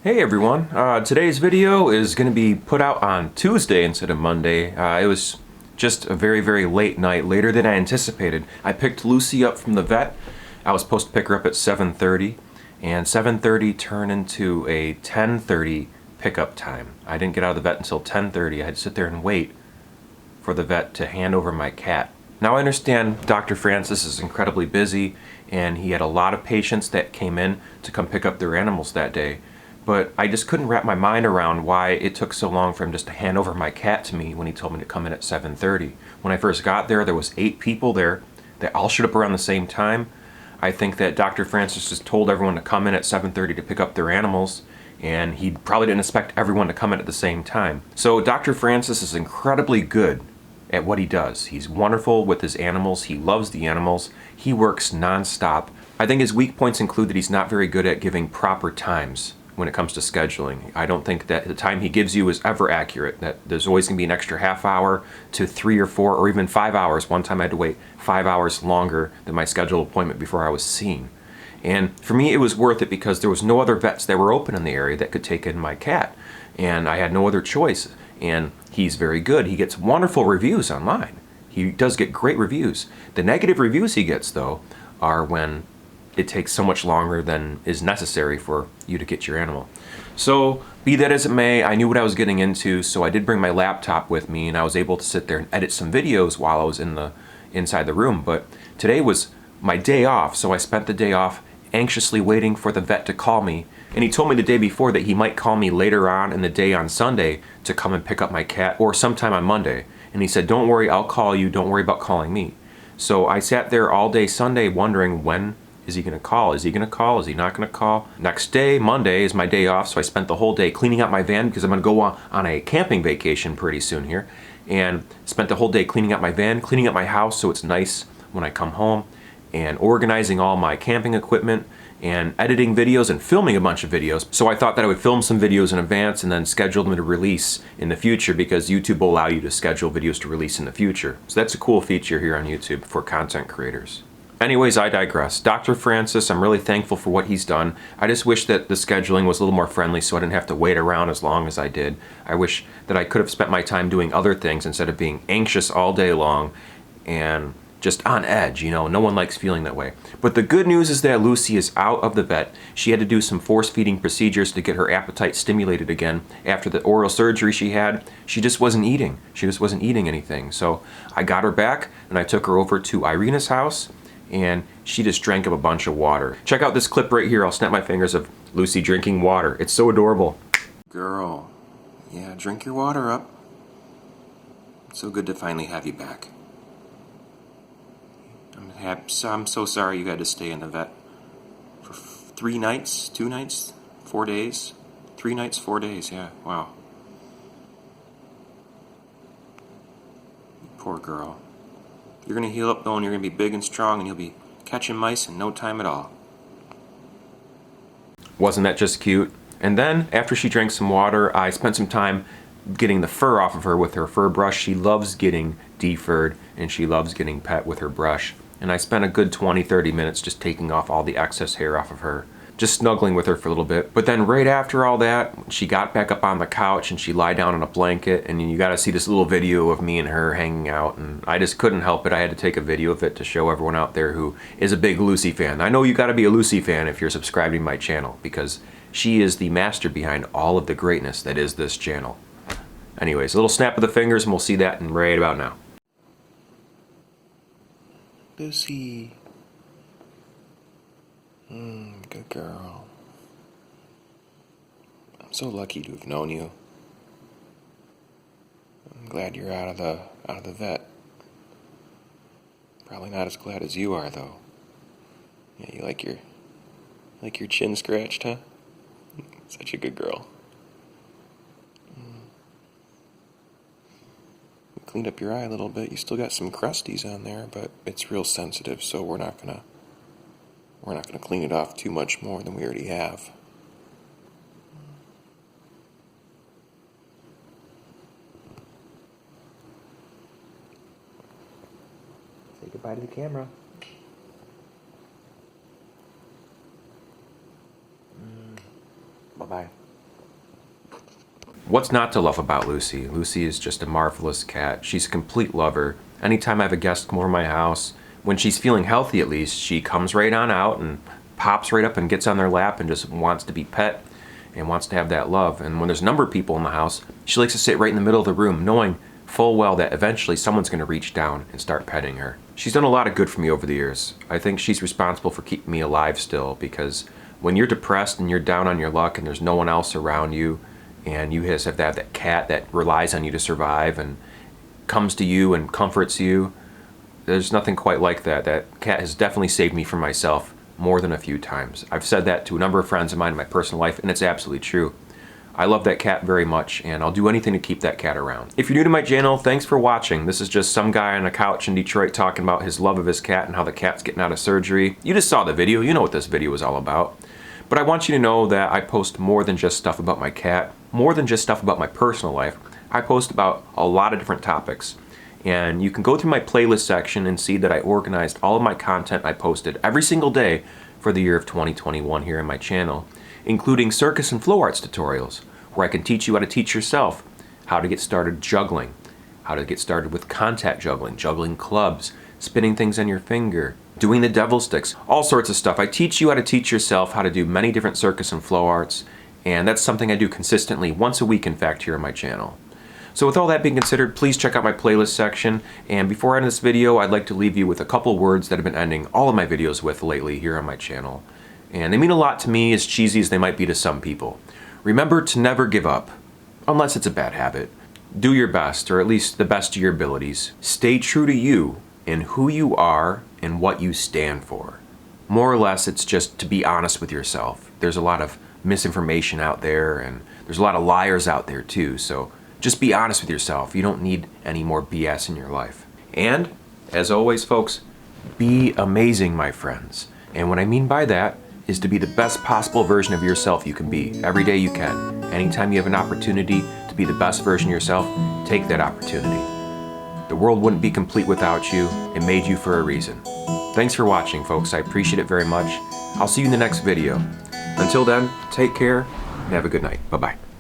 Hey everyone, today's video is going to be put out on Tuesday instead of Monday. It was just a very late night, later than I anticipated. I picked Lucy up from the vet. I was supposed to pick her up at 7:30, and 7:30 turned into a 10:30 pickup time. I didn't get out of the vet until 10:30. I had to sit there and wait for the vet to hand over my cat. Now I understand Dr. Francis is incredibly busy, and he had a lot of patients that came in to come pick up their animals that day. But I just couldn't wrap my mind around why it took so long for him just to hand over my cat to me when he told me to come in at 7:30. When I first got there, there was 8 people there. They all showed up around the same time. I think that Dr. Francis just told everyone to come in at 7:30 to pick up their animals, and he probably didn't expect everyone to come in at the same time. So Dr. Francis is incredibly good at what he does. He's wonderful with his animals. He loves the animals. He works non-stop. I think his weak points include that he's not very good at giving proper times when it comes to scheduling. I don't think that the time he gives you is ever accurate, that there's always going to be an extra half hour to 3 or 4 or even 5 hours. One time I had to wait 5 hours longer than my scheduled appointment before I was seen. And for me it was worth it because there was no other vets that were open in the area that could take in my cat, and I had no other choice. And he's very good. He gets wonderful reviews online. He does get great reviews. The negative reviews he gets though are when it takes so much longer than is necessary for you to get your animal. So be that as it may, I knew what I was getting into, so I did bring my laptop with me and I was able to sit there and edit some videos while I was inside the room. But today was my day off, so I spent the day off anxiously waiting for the vet to call me. And he told me the day before that he might call me later on in the day on Sunday to come and pick up my cat, or sometime on Monday. And he said, don't worry, I'll call you, don't worry about calling me. So I sat there all day Sunday wondering, when is he going to call? Is he going to call? Is he not going to call? Next day, Monday, is my day off, so I spent the whole day cleaning out my van because I'm going to go on a camping vacation pretty soon here. And spent the whole day cleaning out my van, cleaning up my house so it's nice when I come home, and organizing all my camping equipment, and editing videos and filming a bunch of videos. So I thought that I would film some videos in advance and then schedule them to release in the future, because YouTube will allow you to schedule videos to release in the future. So that's a cool feature here on YouTube for content creators. Anyways, I digress. Dr. Francis, I'm really thankful for what he's done. I just wish that the scheduling was a little more friendly so I didn't have to wait around as long as I did. I wish that I could have spent my time doing other things instead of being anxious all day long and just on edge, you know. No one likes feeling that way. But the good news is that Lucy is out of the vet. She had to do some force feeding procedures to get her appetite stimulated again. After the oral surgery she had, she just wasn't eating. She just wasn't eating anything. So I got her back and I took her over to Irina's house, and she just drank up a bunch of water. Check out this clip right here. I'll snap my fingers of Lucy drinking water. It's so adorable. Girl, yeah, drink your water up. It's so good to finally have you back. I'm so sorry you had to stay in the vet for 3 nights, 2 nights, 4 days, 3 nights, 4 days, yeah, wow. Poor girl. You're gonna heal up though, and you're gonna be big and strong, and you'll be catching mice in no time at all. Wasn't that just cute? And then, after she drank some water, I spent some time getting the fur off of her with her fur brush. She loves getting defurred, and she loves getting pet with her brush. And I spent a good 20-30 minutes just taking off all the excess hair off of her, just snuggling with her for a little bit. But then right after all that, she got back up on the couch and she lied down on a blanket, and you gotta see this little video of me and her hanging out, and I just couldn't help it. I had to take a video of it to show everyone out there who is a big Lucy fan. I know you gotta be a Lucy fan if you're subscribing to my channel, because she is the master behind all of the greatness that is this channel. Anyways, a little snap of the fingers and we'll see that in right about now. Lucy. Good girl. I'm so lucky to have known you. I'm glad you're out of the vet. Probably not as glad as you are though. Yeah, you like your chin scratched, huh? Such a good girl. Cleaned up your eye a little bit. You still got some crusties on there, but it's real sensitive, so we're not gonna clean it off too much more than we already have. Say goodbye to the camera. Bye-bye. What's not to love about Lucy? Lucy is just a marvelous cat. She's a complete lover. Anytime I have a guest come over my house, when she's feeling healthy at least, she comes right on out and pops right up and gets on their lap and just wants to be pet and wants to have that love. And when there's a number of people in the house, she likes to sit right in the middle of the room, knowing full well that eventually someone's going to reach down and start petting her. She's done a lot of good for me over the years. I think she's responsible for keeping me alive still, because when you're depressed and you're down on your luck and there's no one else around you, and you just have to have that cat that relies on you to survive and comes to you and comforts you, there's nothing quite like that. That cat has definitely saved me from myself more than a few times. I've said that to a number of friends of mine in my personal life, and it's absolutely true. I love that cat very much, and I'll do anything to keep that cat around. If you're new to my channel, thanks for watching. This is just some guy on a couch in Detroit talking about his love of his cat and how the cat's getting out of surgery. You just saw the video, you know what this video is all about. But I want you to know that I post more than just stuff about my cat, more than just stuff about my personal life. I post about a lot of different topics. And you can go through my playlist section and see that I organized all of my content I posted every single day for the year of 2021 here on my channel, including circus and flow arts tutorials, where I can teach you how to teach yourself how to get started juggling, how to get started with contact juggling, juggling clubs, spinning things on your finger, doing the devil sticks, all sorts of stuff. I teach you how to teach yourself how to do many different circus and flow arts, and that's something I do consistently, once a week in fact, here on my channel. So with all that being considered, please check out my playlist section, and before I end this video, I'd like to leave you with a couple words that I've been ending all of my videos with lately here on my channel. And they mean a lot to me, as cheesy as they might be to some people. Remember to never give up, unless it's a bad habit. Do your best, or at least the best of your abilities. Stay true to you in who you are and what you stand for. More or less, it's just to be honest with yourself. There's a lot of misinformation out there, and there's a lot of liars out there too, so just be honest with yourself. You don't need any more BS in your life. And, as always folks, be amazing, my friends. And what I mean by that is to be the best possible version of yourself you can be. Every day you can. Anytime you have an opportunity to be the best version of yourself, take that opportunity. The world wouldn't be complete without you. It made you for a reason. Thanks for watching, folks. I appreciate it very much. I'll see you in the next video. Until then, take care and have a good night. Bye-bye.